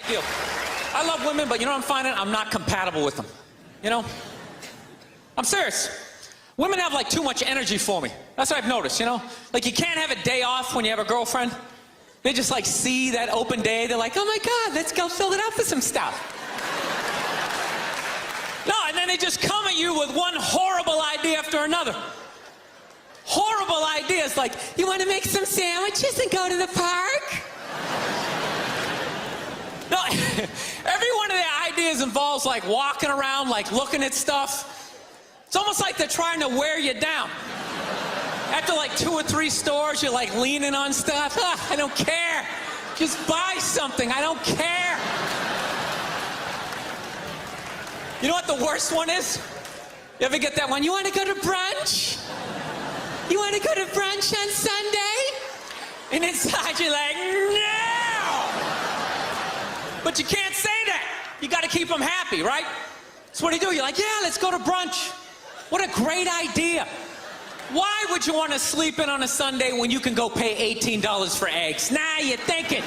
deal. I love women, but you know what I'm finding? I'm not compatible with them. You know? I'm serious. Women have like too much energy for me. That's what I've noticed, you know? Like you can't have a day off when you have a girlfriend. They just like see that open day. They're like, oh my God, let's go fill it up with some stuff. No, and then they just come at you with one horrible idea after another. Horrible ideas like, you want to make some sandwiches and go to the park? No, every one of their ideas involves like walking around, like looking at stuff. It's almost like they're trying to wear you down. After like 2 or 3 stores, you're like leaning on stuff. I don't care. Just buy something. I don't care. You know what the worst one is? You ever get that one? You want to go to brunch? You want to go to brunch on Sunday? And inside you're like, no! But you can't say that. You got to keep them happy, right? So what do? You're like, yeah, let's go to brunch. What a great idea. Why would you want to sleep in on a Sunday when you can go pay $18 for eggs? Now you're thinking.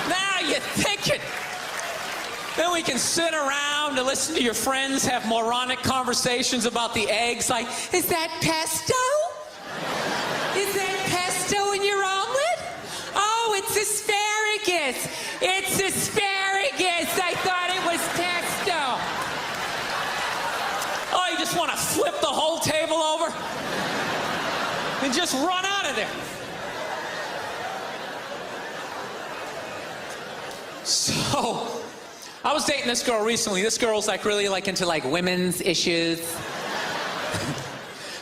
Now you're thinking. Then we can sit around and listen to your friends have moronic conversations about the eggs like, is that pesto? Is that pesto in your omelet? Oh, it's asparagus. It's asparagus. I thought it was pesto. Oh, you just want to flip the whole table over and just run out of there. So, I was dating this girl recently. This girl's like really like into like women's issues.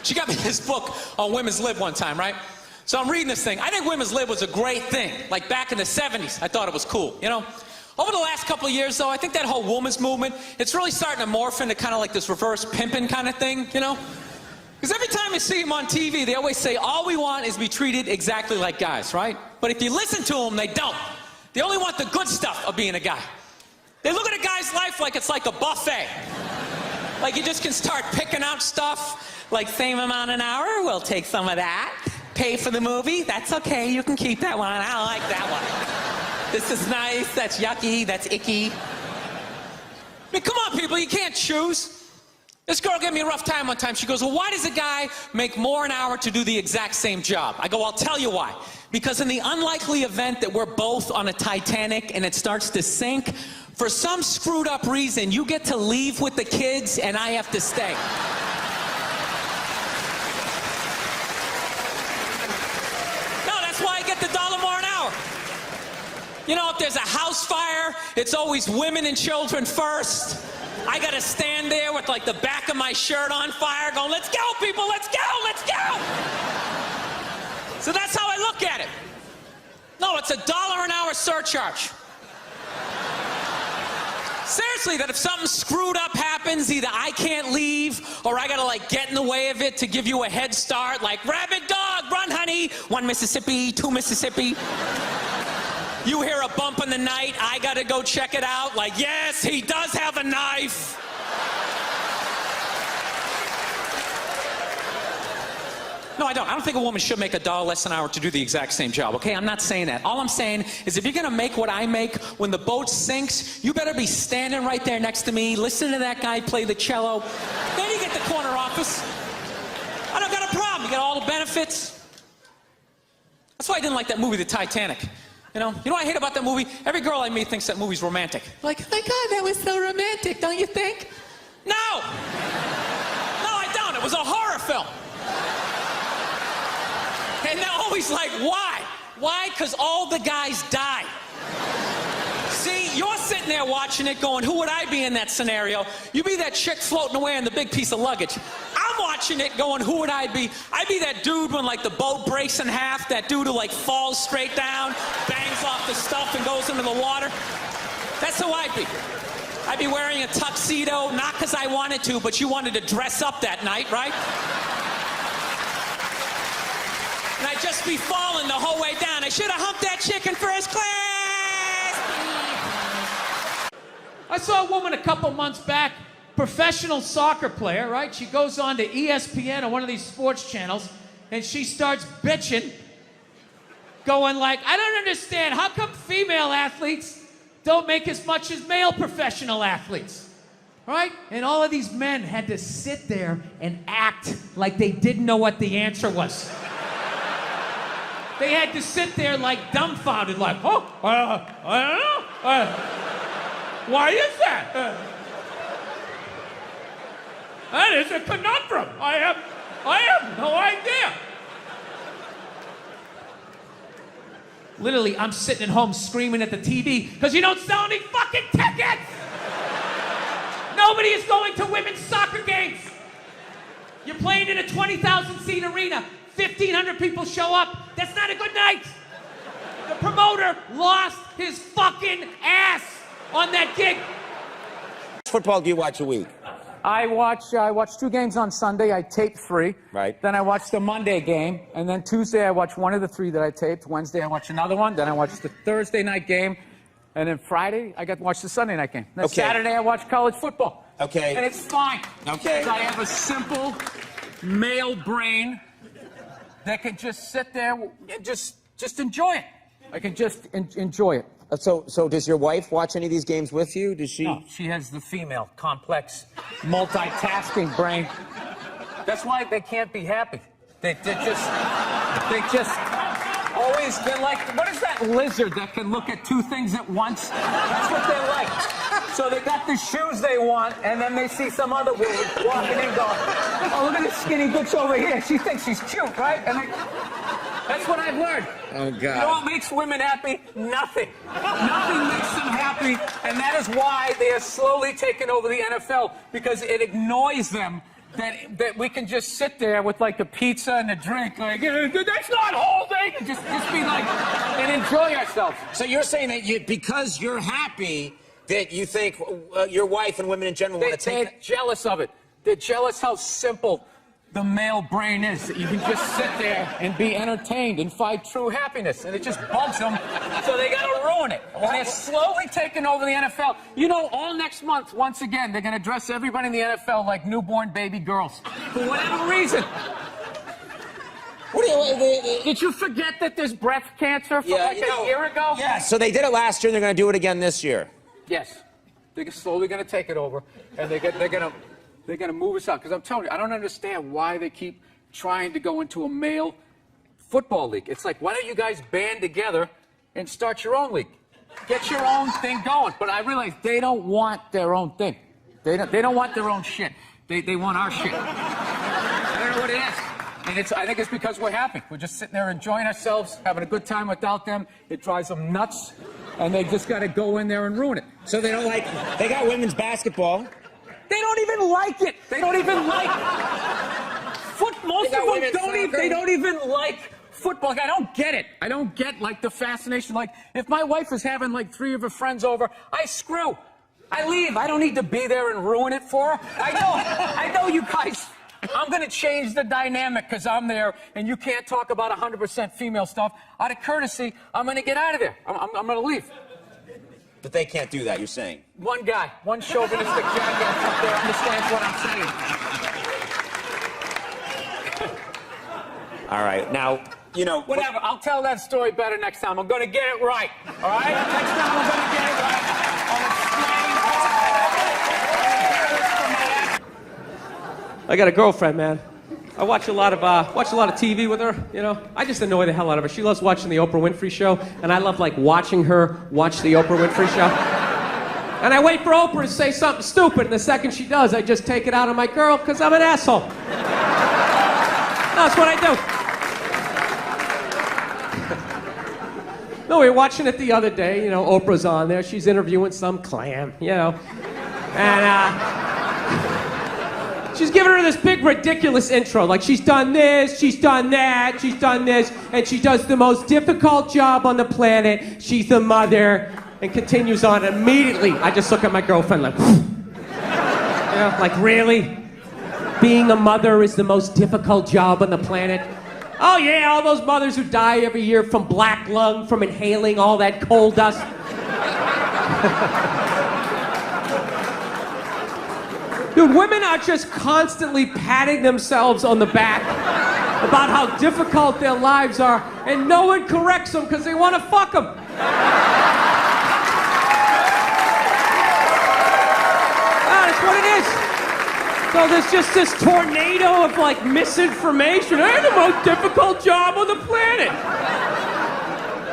She got me this book on women's lib one time, right? So I'm reading this thing. I think women's lib was a great thing. Like back in the 70s, I thought it was cool, you know? Over the last couple of years, though, I think that whole women's movement, it's really starting to morph into kind of like this reverse pimping kind of thing, you know? Because every time you see them on TV, they always say, all we want is to be treated exactly like guys, right? But if you listen to them, they don't. They only want the good stuff of being a guy. They look at a guy's life like it's like a buffet. Like you just can start picking out stuff, like same amount an hour, we'll take some of that. Pay for the movie, that's okay, you can keep that one, I don't like that one. This is nice, that's yucky, that's icky. I mean, come on, people, you can't choose. This girl gave me a rough time one time. She goes, well, why does a guy make more an hour to do the exact same job? I go, I'll tell you why. Because in the unlikely event that we're both on a Titanic and it starts to sink, for some screwed up reason, you get to leave with the kids and I have to stay. No, that's why I get the $1 more an hour. You know, if there's a house fire, it's always women and children first. I gotta stand there with like the back of my shirt on fire going, let's go people, let's go, let's go. So that's how I look at it. No, it's a $1 an hour surcharge. Seriously, that if something screwed up happens, either I can't leave or I gotta like get in the way of it to give you a head start, like rabid dog, run honey, 1 Mississippi, 2 Mississippi. You hear a bump in the night, I gotta go check it out, like yes, he does have a knife. No, I don't. I don't think a woman should make $1 less an hour to do the exact same job, okay? I'm not saying that. All I'm saying is if you're gonna make what I make, when the boat sinks, you better be standing right there next to me, listening to that guy play the cello. Then you get the corner office. I don't got a problem. You get all the benefits. That's why I didn't like that movie, The Titanic. You know what I hate about that movie? Every girl I meet thinks that movie's romantic. Like, oh my God, that was so romantic, don't you think? No! No, I don't. It was a horror film. And they're always like, why? Why? Because all the guys die. See, you're sitting there watching it going, who would I be in that scenario? You be that chick floating away on the big piece of luggage. I'm watching it going, who would I be? I'd be that dude when like the boat breaks in half, that dude who like falls straight down, bangs off the stuff and goes into the water. That's who I'd be. I'd be wearing a tuxedo, not because I wanted to, but you wanted to dress up that night, right? And I'd just be falling the whole way down. I should have humped that chick in first class. I saw a woman a couple months back, professional soccer player, right? She goes on to ESPN or one of these sports channels, and she starts bitching going like, I don't understand. How come female athletes don't make as much as male professional athletes? Right? And all of these men had to sit there and act like they didn't know what the answer was. They had to sit there like dumbfounded, like, oh, I don't know. Why is that? That is a conundrum. I have no idea. Literally, I'm sitting at home screaming at the TV because you don't sell any fucking tickets. Nobody is going to women's soccer games. You're playing in a 20,000 seat arena. 1,500 people show up. That's not a good night. The promoter lost his fucking ass on that gig. Which football do you watch a week? I watch 2 games on Sunday. I tape 3. Right. Then I watch the Monday game. And then Tuesday I watch one of the 3 that I taped. Wednesday I watch another one. Then I watch the Thursday night game. And then Friday I got to watch the Sunday night game. Then Okay. Saturday I watch college football. Okay. And it's fine. Okay. Because I have a simple male brain that can just sit there and just enjoy it. I can just enjoy it. So does your wife watch any of these games with you? Does she? No, she has the female, complex, multitasking brain. That's why they can't be happy. They just always, they're like, what is that lizard that can look at 2 things at once? That's what they're like. So they got the shoes they want, and then they see some other woman walking in going, oh, look at this skinny bitch over here. She thinks she's cute, right? And that's what I've learned. Oh, God. You know what makes women happy? Nothing. Nothing makes them happy, and that is why they are slowly taking over the NFL, because it annoys them that we can just sit there with like a pizza and a drink, like, that's not holding, and just be like, and enjoy ourselves. So you're saying that because you're happy, that you think your wife and women in general want to take... They're jealous of it. They're jealous how simple the male brain is, that you can just sit there and be entertained and find true happiness, and it just bugs them, so they gotta ruin it. And they're slowly taking over the NFL. You know, all next month, once again, they're gonna dress everybody in the NFL like newborn baby girls, for whatever reason. Did you forget that there's breast cancer from a year ago? Yeah, so they did it last year, and they're going to do it again this year. Yes. They're slowly going to take it over, and they're going to move us out. Because I'm telling you, I don't understand why they keep trying to go into a male football league. It's like, why don't you guys band together and start your own league? Get your own thing going. But I realize they don't want their own thing. They don't want their own shit. They want our shit. I don't know what it is. And I think it's because we're happy. We're just sitting there enjoying ourselves, having a good time without them. It drives them nuts, and they just got to go in there and ruin it. So they don't like... They got women's basketball. They don't even like it. They don't even like... Most of them don't even like football. Like, I don't get it. I don't get, like, the fascination. Like, if my wife is having, like, 3 of her friends over, I screw. I leave. I don't need to be there and ruin it for her. I know you guys... I'm going to change the dynamic because I'm there, and you can't talk about 100% female stuff. Out of courtesy, I'm going to get out of there. I'm going to leave. But they can't do that, you're saying? One guy, one chauvinistic jackass up there understands what I'm saying. All right. Now, you know... Whatever. I'll tell that story better next time. I'm going to get it right. All right? Next time I'm going to get it right. I'll explain. I got a girlfriend, man. I watch a lot of TV with her, you know. I just annoy the hell out of her. She loves watching the Oprah Winfrey Show, and I love, like, watching her watch the Oprah Winfrey Show. And I wait for Oprah to say something stupid, and the second she does, I just take it out on my girl, because I'm an asshole. That's what I do. No, we were watching it the other day, you know, Oprah's on there. She's interviewing some clam, you know. And, she's giving her this big, ridiculous intro. Like, she's done this, she's done that, she's done this, and she does the most difficult job on the planet. She's the mother, and continues on. Immediately, I just look at my girlfriend like, you know, like, really? Being a mother is the most difficult job on the planet? Oh, yeah, all those mothers who die every year from black lung, from inhaling all that coal dust. Dude, women are just constantly patting themselves on the back about how difficult their lives are, and no one corrects them because they want to fuck them. That's what it is. So there's just this tornado of like misinformation. Hey, the most difficult job on the planet.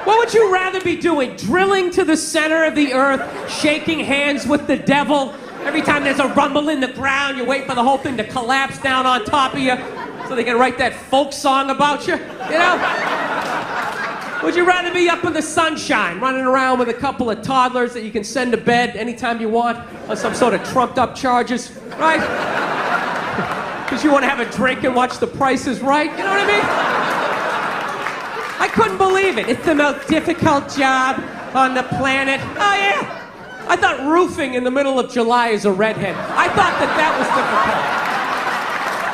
What would you rather be doing? Drilling to the center of the earth, shaking hands with the devil? Every time there's a rumble in the ground, you wait for the whole thing to collapse down on top of you so they can write that folk song about you, you know? Would you rather be up in the sunshine, running around with a couple of toddlers that you can send to bed anytime you want on some sort of trumped up charges, right? Because you want to have a drink and watch The Price is Right, you know what I mean? I couldn't believe it. It's the most difficult job on the planet. Oh yeah. I thought roofing in the middle of July is a redhead. I thought that was difficult.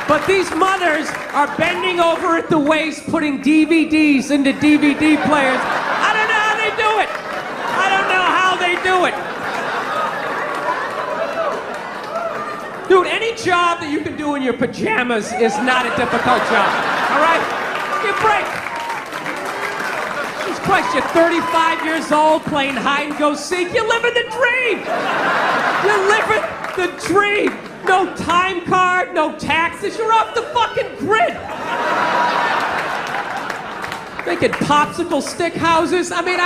But these mothers are bending over at the waist, putting DVDs into DVD players. I don't know how they do it. I don't know how they do it. Dude, any job that you can do in your pajamas is not a difficult job. All right? Give a break. Jesus Christ, you're 35 years old playing hide and go seek. You're living the dream. You're living the dream. No time card, no taxes. You're off the fucking grid. Making popsicle stick houses. I mean,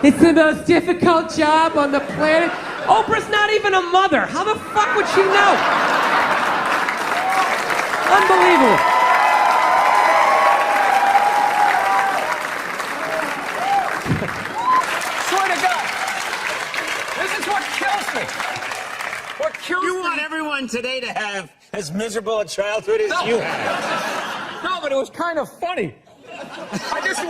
it's the most difficult job on the planet. Oprah's not even a mother. How the fuck would she know? Unbelievable. Swear to God. This is what kills me. What kills You me. want everyone today to have as miserable a childhood as you had. No, but it was kind of funny.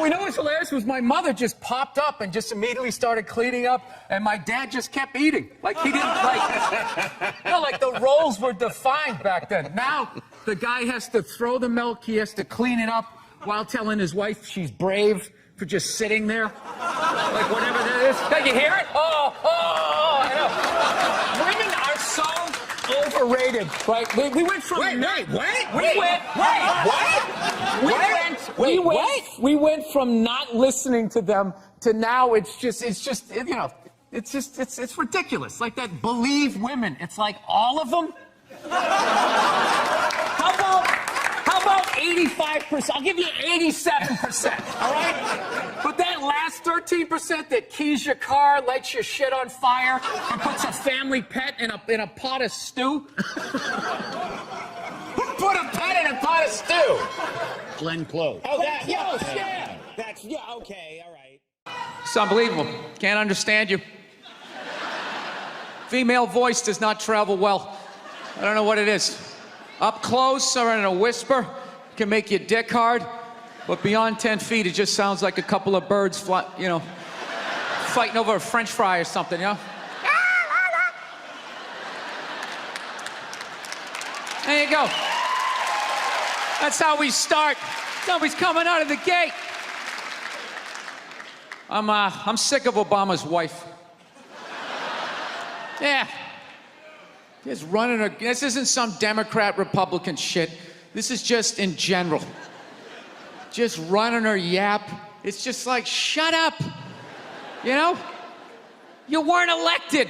We know what's hilarious was my mother just popped up and just immediately started cleaning up, and my dad just kept eating. Like he didn't like the roles were defined back then. Now the guy has to throw the milk, he has to clean it up while telling his wife she's brave for just sitting there. Like whatever that is. Can you hear it? Oh, I know. Women are so overrated, right? We went from we went from not listening to them to now it's ridiculous. Like that believe women. It's like all of them. How about 85%? I'll give you 87%, all right? But that last 13% that keys your car, lights your shit on fire, and puts a family pet in a pot of stew. Who put a pet in a pot of stew? Glenn Close. Oh, that, yeah. Yeah. That's, yeah, okay, all right. It's unbelievable. Can't understand you. Female voice does not travel well. I don't know what it is. Up close or in a whisper can make your dick hard, but beyond 10 feet, it just sounds like a couple of birds fighting over a French fry or something, you know? There you go. That's how we start. Somebody's coming out of the gate. I'm sick of Obama's wife. Yeah. Just running her. This isn't some Democrat Republican shit. This is just in general. Just running her yap. It's just like, shut up. You know? You weren't elected.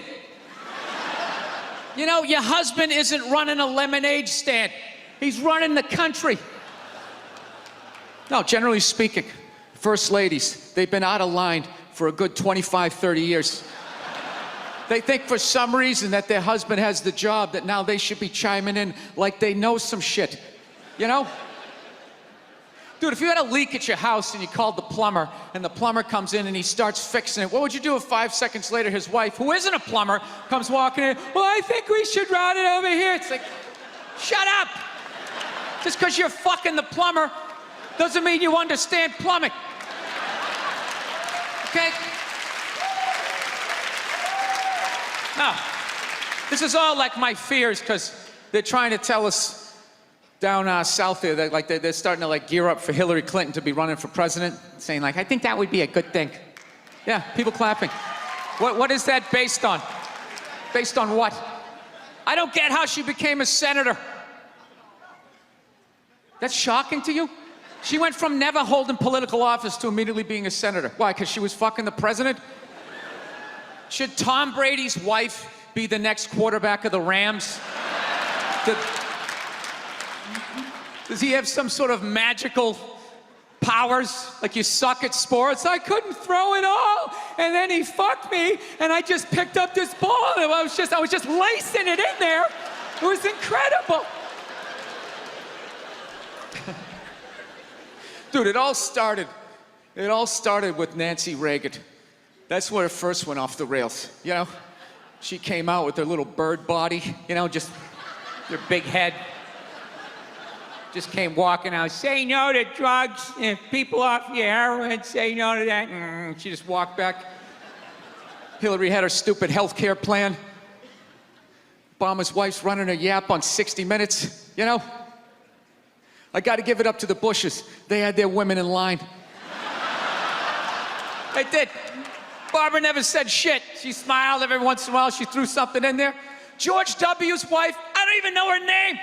You know, your husband isn't running a lemonade stand. He's running the country. No, generally speaking, first ladies, they've been out of line for a good 25, 30 years. They think for some reason that their husband has the job, that now they should be chiming in like they know some shit. You know? Dude, if you had a leak at your house and you called the plumber, and the plumber comes in and he starts fixing it, what would you do if 5 seconds later his wife, who isn't a plumber, comes walking in, well, I think we should run it over here. It's like, shut up! Just because you're fucking the plumber doesn't mean you understand plumbing. Okay? No. This is all like my fears, because they're trying to tell us down south there that they're starting to like gear up for Hillary Clinton to be running for president, saying like, I think that would be a good thing. Yeah, people clapping. What is that based on? Based on what? I don't get how she became a senator. That's shocking to you? She went from never holding political office to immediately being a senator. Why, because she was fucking the president? Should Tom Brady's wife be the next quarterback of the Rams? Does he have some sort of magical powers? Like you suck at sports? I couldn't throw it all, and then he fucked me, and I just picked up this ball, and I was just lacing it in there. It was incredible. Dude, it all started with Nancy Reagan. That's where it first went off the rails, you know? She came out with her little bird body, you know, just her big head. Just came walking out, say no to drugs, and people off your heroin, say no to that. She just walked back. Hillary had her stupid health care plan. Obama's wife's running a yap on 60 Minutes, you know? I gotta give it up to the Bushes. They had their women in line. They did. Barbara never said shit. She smiled every once in a while. She threw something in there. George W.'s wife, I don't even know her name.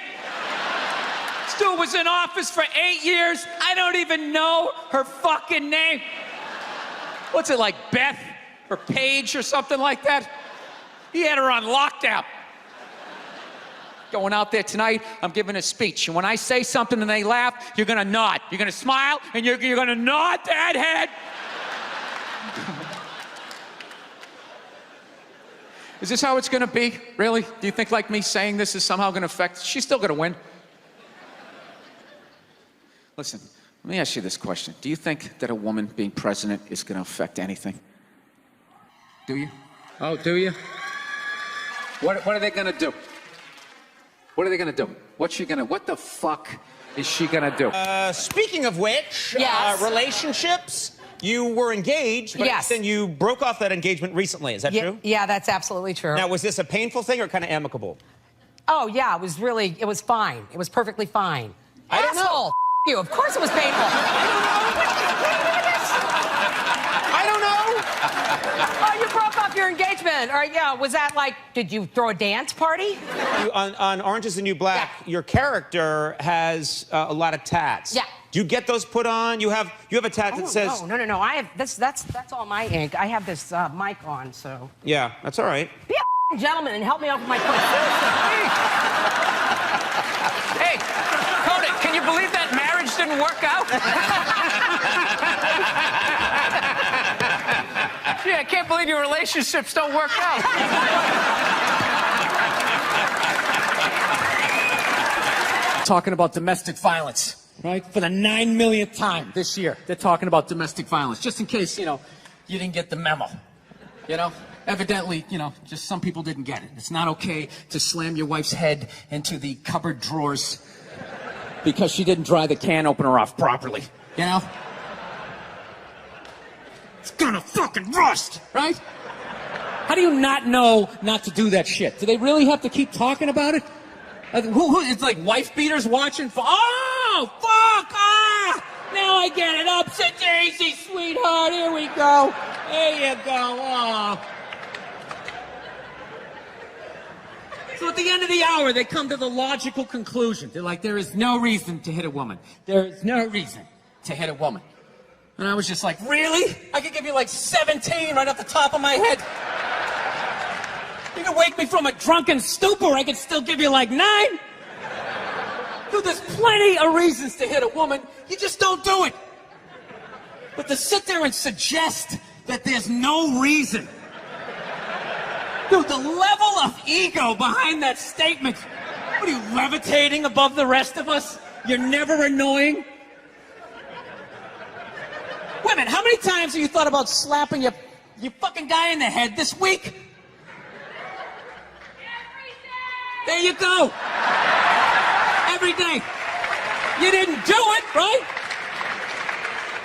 This dude was in office for 8 years. I don't even know her fucking name. What's it, like Beth or Paige or something like that? He had her on lockdown. Going out there tonight, I'm giving a speech. And when I say something and they laugh, you're gonna nod. You're gonna smile, and you're gonna nod that head. Is this how it's gonna be? Really? Do you think like me saying this is somehow gonna affect? She's still gonna win. Listen, let me ask you this question. Do you think that a woman being president is gonna affect anything? Do you? Oh, do you? What are they gonna do? What are they gonna do? What the fuck is she gonna do? Speaking of which, Yes. relationships, you were engaged, but Yes. then you broke off that engagement recently. Is that true? Yeah, that's absolutely true. Now, was this a painful thing or kind of amicable? Oh, yeah, it was fine. It was perfectly fine. I don't know. Asshole, you. Of course it was painful. I don't know. Oh, you broke off your engagement. Or, yeah, was that like, did you throw a dance party? On Orange is the New Black, your character has a lot of tats. Yeah. Do you get those put on? You have a tat that says... No. I have that's all my ink. I have this mic on, so. Yeah, that's all right. Be a gentleman and help me out with my point. Hey, Conan, can you believe that marriage didn't work out? Yeah, I can't believe your relationships don't work out. Talking about domestic violence, right? For the 9 millionth time this year, they're talking about domestic violence. Just in case, you know, you didn't get the memo. You know? Evidently, you know, just some people didn't get it. It's not okay to slam your wife's head into the cupboard drawers because she didn't dry the can opener off properly. You know? It's gonna fucking rust, right? How do you not know not to do that shit? Do they really have to keep talking about it? It's like wife beaters watching. Oh, fuck! Ah! Now I get it. Upset daisy, sweetheart. Here we go. There you go. Oh. So at the end of the hour, they come to the logical conclusion. They're like, there is no reason to hit a woman. There is no reason to hit a woman. And I was just like, really? I could give you like 17 right off the top of my head. You can wake me from a drunken stupor, I could still give you like 9. Dude, there's plenty of reasons to hit a woman. You just don't do it. But to sit there and suggest that there's no reason. Dude, the level of ego behind that statement. What are you, levitating above the rest of us? You're never annoying? Women, how many times have you thought about slapping your fucking guy in the head this week? There you go. Every day. You didn't do it, right?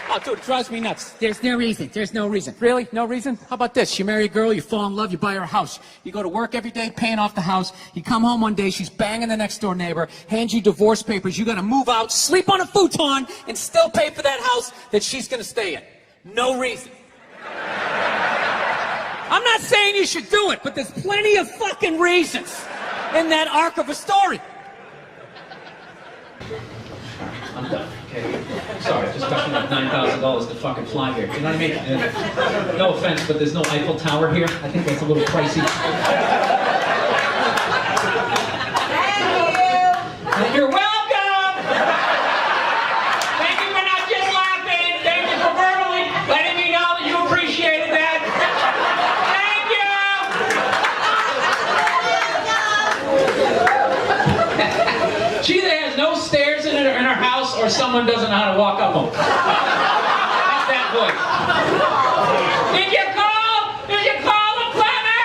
Oh, dude, it drives me nuts. There's no reason. There's no reason. Really? No reason? How about this? You marry a girl, you fall in love, you buy her a house. You go to work every day, paying off the house. You come home one day, she's banging the next door neighbor, hands you divorce papers. You gotta move out, sleep on a futon, and still pay for that house that she's gonna stay in. No reason. I'm not saying you should do it, but there's plenty of fucking reasons in that arc of a story. sorry, it just cost me like $9,000 to fucking fly here. You know what I mean? And no offense, but there's no Eiffel Tower here. I think that's a little pricey. You're welcome! Thank you for not just laughing. Thank you for verbally letting me know that you appreciated that. Thank you! She either has no stairs in her house or someone doesn't know how to walk up them. That's that voice. Did you call? Did you call the plumber?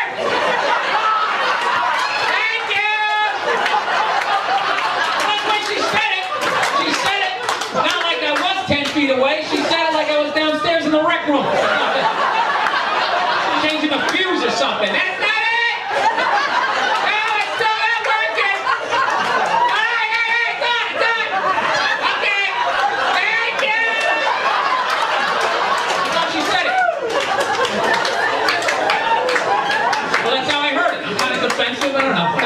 Thank you! That's when she said it. She said it not like I was 10 feet away. She said it like I was downstairs in the rec room. Changing a fuse or something. That's not it! No, it's still not working! Hey, done! Okay! Thank you! I thought she said it. Well, that's how I heard it. I'm kind of defensive. I don't know.